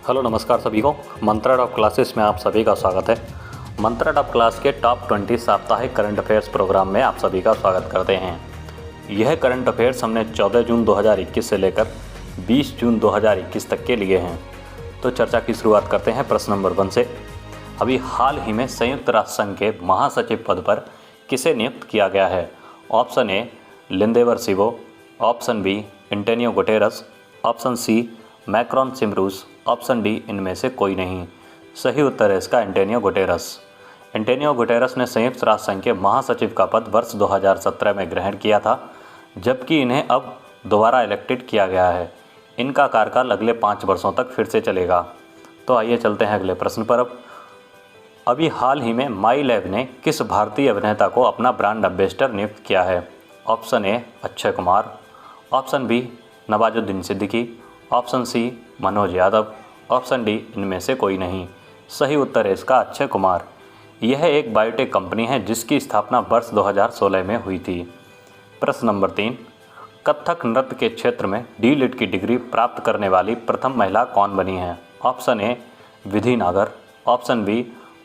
Hello नमस्कार सभी को। मंत्रा टॉप क्लासेस में आप सभी का स्वागत है। मंत्रा टॉप क्लास के टॉप 20 साप्ताहिक करंट अफेयर्स प्रोग्राम में आप सभी का स्वागत करते हैं। यह करंट अफेयर्स हमने 14 जून 2021 से लेकर 20 जून 2021 तक के लिए हैं। तो चर्चा की शुरुआत करते हैं प्रश्न नंबर 1 से। अभी हाल ही में संयुक्त राष्ट्र संघ के महासचिव पद पर किसे नियुक्त किया गया है? ऑप्शन ए लिंदेवर सिवो, option B Antonio Guterres, option C Macron सिमरूस, ऑप्शन डी इनमें से कोई नहीं। सही उत्तर है इसका एंटोनियो गुटेरस। एंटोनियो गुटेरस ने संयुक्त राष्ट्र संघ के महासचिव का पद वर्ष 2017 में ग्रहण किया था, जबकि इन्हें अब दोबारा इलेक्टेड किया गया है। इनका कार्यकाल अगले 5 वर्षों तक फिर से चलेगा। तो आइए चलते हैं अगले प्रश्न पर। अभी हाल ही में माई लैब ने किस भारतीय अभिनेता को अपना ब्रांड एम्बेसडर नियुक्त किया है? Option A Akshay Kumar, option B Nawazuddin Siddiqui, option C Manoj Yadav, option D इनमें से कोई नहीं। सही उत्तर है इसका अक्षय कुमार। यह एक बायोटेक कंपनी है जिसकी स्थापना वर्ष 2016 में हुई थी। प्रश्न नंबर 3, कथक नृत्य के क्षेत्र में डी.लिट की डिग्री प्राप्त करने वाली प्रथम महिला कौन बनी है? Option A Vidhi Nagar, option B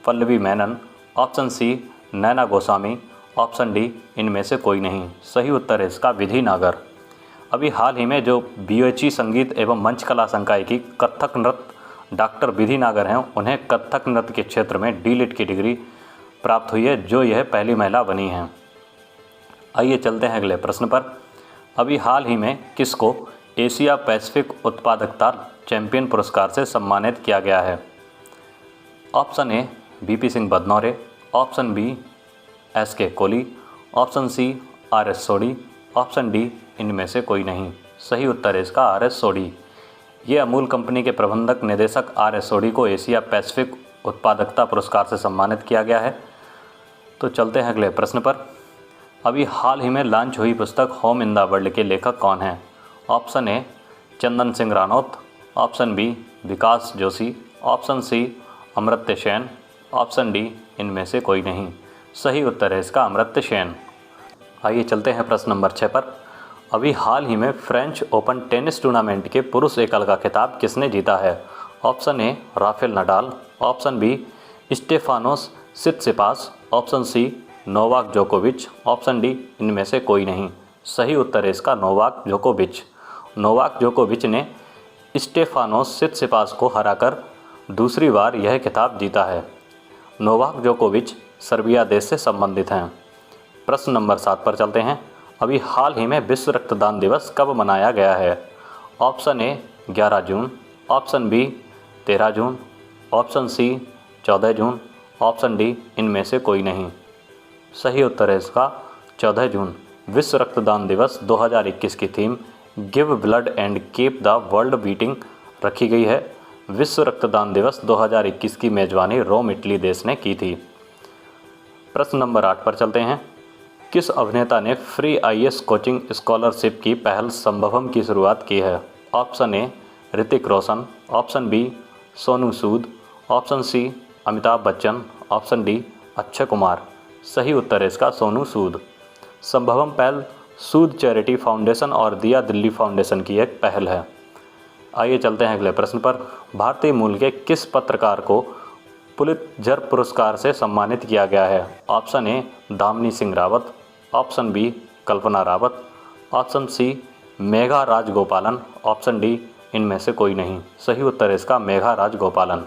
Pallavi Menon, option C Naina Goswami, option D इनमें से कोई नहीं। सही उत्तर है इसका विधि नागर। अभी हाल ही में जो BUH संगीत एवं मंच कला संकाय की कथक नृत्य डॉक्टर विधि नागर हैं, उन्हें कथक नृत्य के क्षेत्र में डी.लिट की डिग्री प्राप्त हुई है, जो यह पहली महिला बनी हैं। आइए चलते हैं अगले प्रश्न पर। अभी हाल ही में किसको एशिया पैसिफिक उत्पादकता चैंपियन पुरस्कार से सम्मानित किया गया है? Option A BP Singh Badnore, option B SK Kohli, option C RS Sodhi, option D इनमें से कोई नहीं। सही उत्तर है इसका RS सोडी। ये अमूल कंपनी के प्रबंधक निदेशक RS सोडी को एशिया पैसिफिक उत्पादकता पुरस्कार से सम्मानित किया गया है। तो चलते हैं अगले प्रश्न पर। अभी हाल ही में लॉन्च हुई पुस्तक होम इन द वर्ल्ड के लेखक कौन हैं? Option A Chandan Singh Ranaut, option B Vikas Joshi, option C Amartya Sen, option D इनमें से कोई नहीं। सही उत्तर है इसका अमर्त्य सेन। आइए चलते हैं प्रश्न नंबर 6 पर। अभी हाल ही में फ्रेंच ओपन टेनिस टूर्नामेंट के पुरुष एकल का खिताब किसने जीता है? Option A Rafael Nadal, option B Stefanos Tsitsipas, option C Novak जोकोविच, ऑप्शन डी इनमें से कोई नहीं। सही उत्तर है इसका नोवाक जोकोविच। नोवाक जोकोविच ने स्टेफानोस सित्सिपास को हराकर दूसरी बार यह खिताब जीता है। नोवाक जोकोविच सर्बिया देश से संबंधित हैं। प्रश्न नंबर 7 पर चलते हैं। अभी हाल ही में विश्व रक्तदान दिवस कब मनाया गया है? ऑप्शन ए 11 जून, ऑप्शन बी 13 जून, ऑप्शन सी 14 जून, ऑप्शन डी इनमें से कोई नहीं। सही उत्तर है इसका 14 जून। विश्व रक्तदान दिवस 2021 की theme give blood and keep the world beating रखी गई है। विश्व रक्तदान दिवस 2021 की मेजबानी रोम इटली देश ने की थी। प्रश्न नंबर 8 पर चलते हैं। किस अभिनेता ने फ्री IAS कोचिंग स्कॉलरशिप की पहल संभवम की शुरुआत की है? Option A Hrithik Roshan, option B Sonu Sood, option C Amitabh Bachchan, option D Akshay Kumar. सही उत्तर है इसका सोनू सूद। संभवम पहल सूद चैरिटी फाउंडेशन और दिया दिल्ली फाउंडेशन की एक पहल है। आइए चलते हैं अगले प्रश्न पर। भारतीय मूल के किस पत्रकार को पुलित्जर पुरस्कार से सम्मानित किया गया है? Option A Damini Singh Rawat, option B Kalpana Rawat, option C Megha Rajagopalan, option D इनमें से कोई नहीं। सही उत्तर है इसका मेघा राजगोपालन।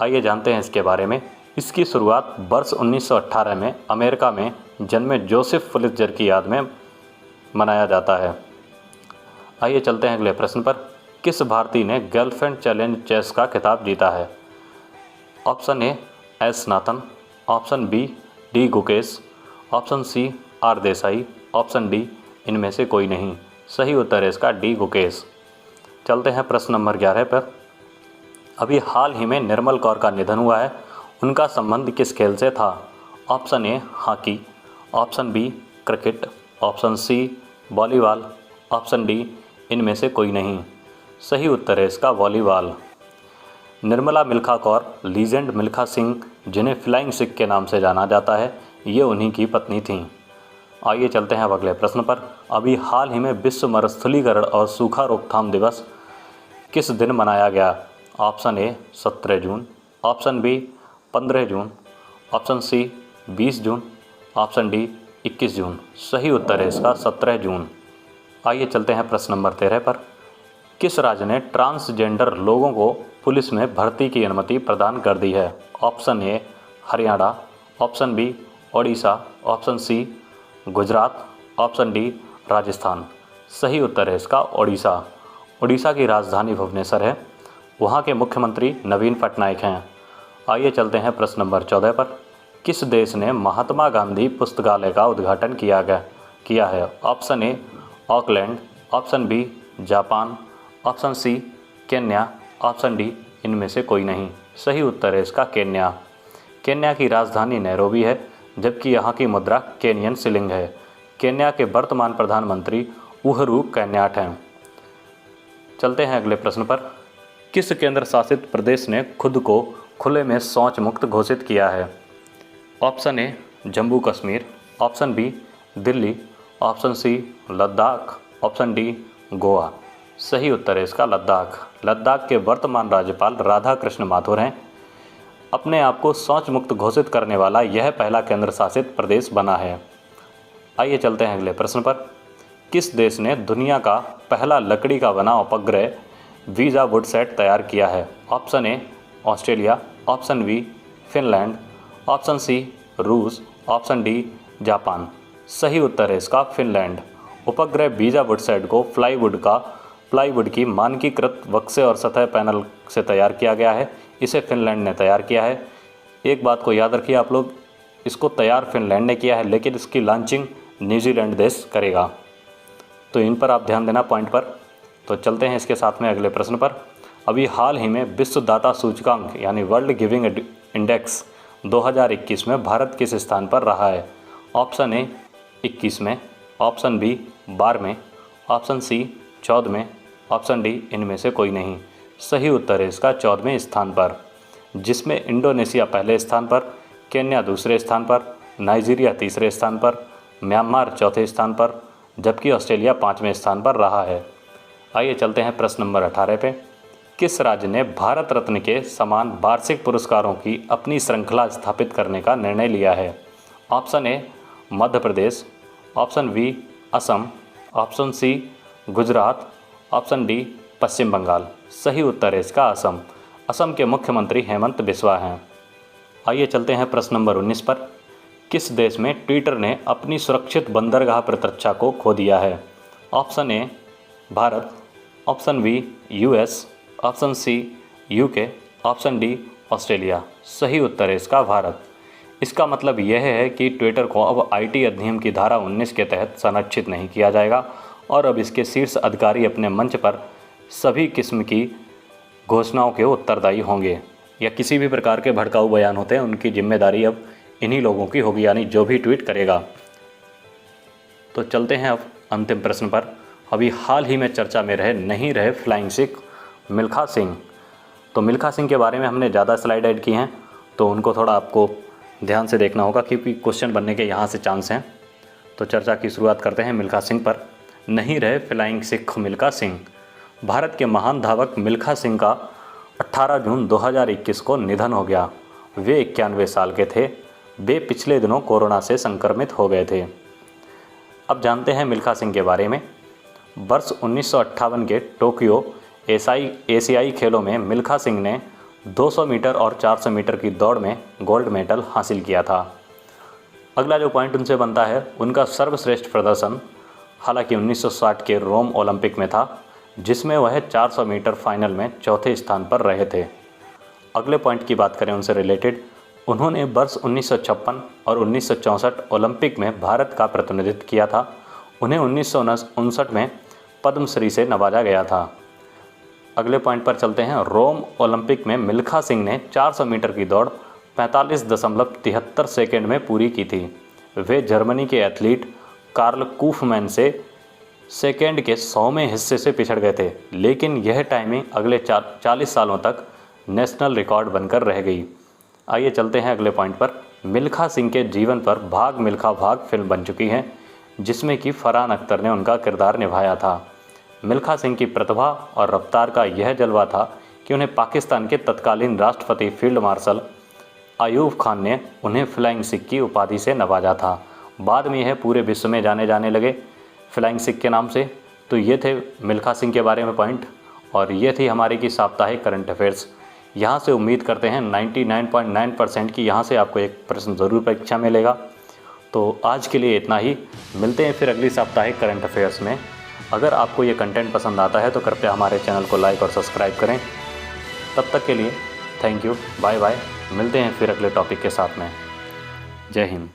आइए जानते हैं इसके बारे में। इसकी शुरुआत वर्ष 1918 में अमेरिका में जन्मे जोसेफ पुलित्जर की याद में मनाया जाता है। आइए चलते हैं अगले प्रश्न पर। किस भारतीय ने गर्लफ्रेंड चैलेंज चेस का खिताब जीता है? Option A S Nathan, option B D Gukesh, option C R Desai, option D इनमें से कोई नहीं। सही उत्तर है इसका डी गुकेश। चलते हैं प्रश्न नंबर 11 पर। अभी हाल ही में निर्मल कौर का निधन हुआ है। उनका संबंध किस खेल से था? Option A hockey, option B cricket, option C volleyball, option D इनमें से कोई नहीं। सही उत्तर है इसका वॉलीबॉल। निर्मला मिल्खा कौर लीजेंड मिल्खा सिंह, जिन्हें फ्लाइंग सिख के नाम से जाना जाता है, ये उन्हीं की पत्नी थीं। आइए चलते हैं अब अगले प्रश्न पर। अभी हाल ही में विश्व मरुस्थलीकरण और सूखा रोकथाम दिवस किस दिन मनाया गया? ऑप्शन ए 17 जून, ऑप्शन बी 15 जून, ऑप्शन सी 20 जून, ऑप्शन डी 21 जून। सही उत्तर है इसका 17 जून। आइए चलते हैं प्रश्न नंबर 13 पर। किस राज्य ने ट्रांसजेंडर लोगों को पुलिस में भर्ती की अनुमति प्रदान कर दी है? Option A Haryana, option B Odisha, option C Gujarat, option D Rajasthan. सही उत्तर है इसका ओडिशा। ओडिशा की राजधानी भुवनेश्वर है। वहाँ के मुख्यमंत्री नवीन पटनायक हैं। आइए चलते हैं प्रश्न नंबर 14 पर। किस देश ने महात्मा गांधी पुस्तकालय का उद्घाटन किया है? Option A Auckland, option B Japan, option C Kenya, option D इनमें से कोई नहीं। सही उत्तर है इसका केन्या। केन्या की राजधानी नैरोबी है, जबकि यहाँ की मुद्रा केनियन शिलिंग है। केन्या के वर्तमान प्रधानमंत्री उहरू केन्याट हैं। चलते हैं अगले प्रश्न पर। किस केंद्र शासित प्रदेश ने खुद को खुले में शौच मुक्त घोषित किया है? Option A Jammu Kashmir, option B Delhi, option C Ladakh, option D Goa. सही उत्तर है इसका लद्दाख। लद्दाख के वर्तमान राज्यपाल राधा कृष्ण माथुर हैं। अपने आप को शौच मुक्त घोषित करने वाला यह पहला केंद्र शासित प्रदेश बना है। आइए चलते हैं अगले प्रश्न पर। किस देश ने दुनिया का पहला लकड़ी का बना उपग्रह वीज़ा वुडसैट तैयार किया है? Option A Australia, option B Finland, option C रूस, ऑप्शन डी जापान। सही उत्तर है इसका फिनलैंड। उपग्रह वीज़ा वुडसैट को प्लाईवुड की मानकीकृत बक्से और सतह पैनल से तैयार किया गया है। इसे फिनलैंड ने तैयार किया है। एक बात को याद रखिए आप लोग, इसको तैयार फिनलैंड ने किया है, लेकिन इसकी लॉन्चिंग न्यूजीलैंड देश करेगा। तो इन पर आप ध्यान देना पॉइंट पर। तो चलते हैं इसके साथ में अगले प्रश्न पर। अभी हाल ही में विश्व दाता सूचकांक यानी वर्ल्ड गिविंग इंडेक्स 2021 में भारत किस स्थान पर रहा है? ऑप्शन ए 21 में, ऑप्शन बी 12 में, ऑप्शन सी 14 में, ऑप्शन डी इनमें से कोई नहीं। सही उत्तर है इसका 14वें स्थान पर, जिसमें इंडोनेशिया पहले स्थान पर, केन्या दूसरे स्थान पर, नाइजीरिया तीसरे स्थान पर, म्यांमार चौथे स्थान पर, जबकि ऑस्ट्रेलिया 5वें स्थान पर रहा है। आइए चलते हैं प्रश्न नंबर 18 पे। किस राज्य ने भारत रत्न के समान वार्षिक पुरस्कारों की अपनी श्रृंखला स्थापित करने का निर्णय लिया है? Option A Madhya Pradesh, option B Assam, option C Gujarat, option D Paschim Bengal. सही उत्तर है इसका असम। असम के मुख्यमंत्री हेमंत बिस्वा हैं। आइए चलते हैं प्रश्न नंबर 19 पर। किस देश में ट्विटर ने अपनी सुरक्षित बंदरगाह प्रतिरक्षा को खो दिया है? Option A Bharat, option B US, option C UK, option D Australia. सही उत्तर है इसका भारत। इसका मतलब यह है कि ट्विटर को अब आईटी अधिनियम की धारा 19 के तहत संरक्षित नहीं किया जाएगा और अब इसके शीर्ष अधिकारी अपने मंच पर सभी किस्म की घोषणाओं के उत्तरदायी होंगे, या किसी भी प्रकार के भड़काऊ बयान होते हैं उनकी जिम्मेदारी अब इन्हीं लोगों की होगी, यानी जो भी ट्वीट करेगा। तो चलते हैं अब अंतिम प्रश्न पर। अभी हाल ही में चर्चा में नहीं रहे फ्लाइंग सिख मिल्खा सिंह। तो मिल्खा सिंह के बारे में हमने ज़्यादा स्लाइड ऐड की हैं, तो उनको थोड़ा आपको ध्यान से देखना होगा क्योंकि क्वेश्चन बनने के यहाँ से चांस हैं। तो चर्चा की शुरुआत करते हैं मिल्खा सिंह पर। नहीं रहे फ्लाइंग सिख मिल्खा सिंह। भारत के महान धावक मिल्खा सिंह का 18 जून 2021 को निधन हो गया। वे 91 साल के थे। वे पिछले दिनों कोरोना से संक्रमित हो गए थे। अब जानते हैं मिल्खा सिंह के बारे में। वर्ष 1958 के टोक्यो एशियाई खेलों में मिल्खा सिंह ने 200 मीटर और 400 मीटर की दौड़ में गोल्ड मेडल हासिल किया था। अगला जो पॉइंट उनसे बनता है, उनका सर्वश्रेष्ठ प्रदर्शन हालांकि 1960 के रोम ओलंपिक में था, जिसमें वह 400 मीटर फाइनल में चौथे स्थान पर रहे थे। अगले पॉइंट की बात करें उनसे रिलेटेड, उन्होंने वर्ष 1956 और 1964 ओलंपिक में भारत का प्रतिनिधित्व किया था। उन्हें 1959 में पद्मश्री से नवाजा गया था। अगले पॉइंट पर चलते हैं। रोम ओलंपिक में मिल्खा सिंह ने 400 मीटर की दौड़ 45.73 सेकेंड में पूरी की थी। वे जर्मनी के एथलीट कार्ल कूफमैन से सेकेंड के 100वें हिस्से से पिछड़ गए थे, लेकिन यह टाइमिंग अगले 40 सालों तक नेशनल रिकॉर्ड बनकर रह गई। आइए चलते हैं अगले पॉइंट पर। मिल्खा सिंह के जीवन पर भाग मिल्खा भाग फिल्म बन चुकी है, जिसमें कि फरहान अख्तर ने उनका किरदार निभाया था। मिल्खा सिंह की प्रतिभा और रफ्तार का यह जलवा था कि उन्हें पाकिस्तान के तत्कालीन राष्ट्रपति फील्ड मार्शल अयूब खान ने उन्हें फ्लाइंग सिख की उपाधि से नवाजा था। बाद में यह पूरे विश्व में जाने जाने लगे फ्लाइंग सिख के नाम से। तो ये थे मिल्खा सिंह के बारे में पॉइंट, और ये थी हमारी की साप्ताहिक करंट अफेयर्स। यहाँ से उम्मीद करते हैं 99.9% की यहाँ से आपको एक प्रश्न ज़रूर परीक्षा मिलेगा। तो आज के लिए इतना ही, मिलते हैं फिर अगली साप्ताहिक करंट अफेयर्स में। अगर आपको ये कंटेंट पसंद आता है तो कृपया हमारे चैनल को लाइक और सब्सक्राइब करें। तब तक के लिए थैंक यू, बाय बाय। मिलते हैं फिर अगले टॉपिक के साथ में। जय हिंद।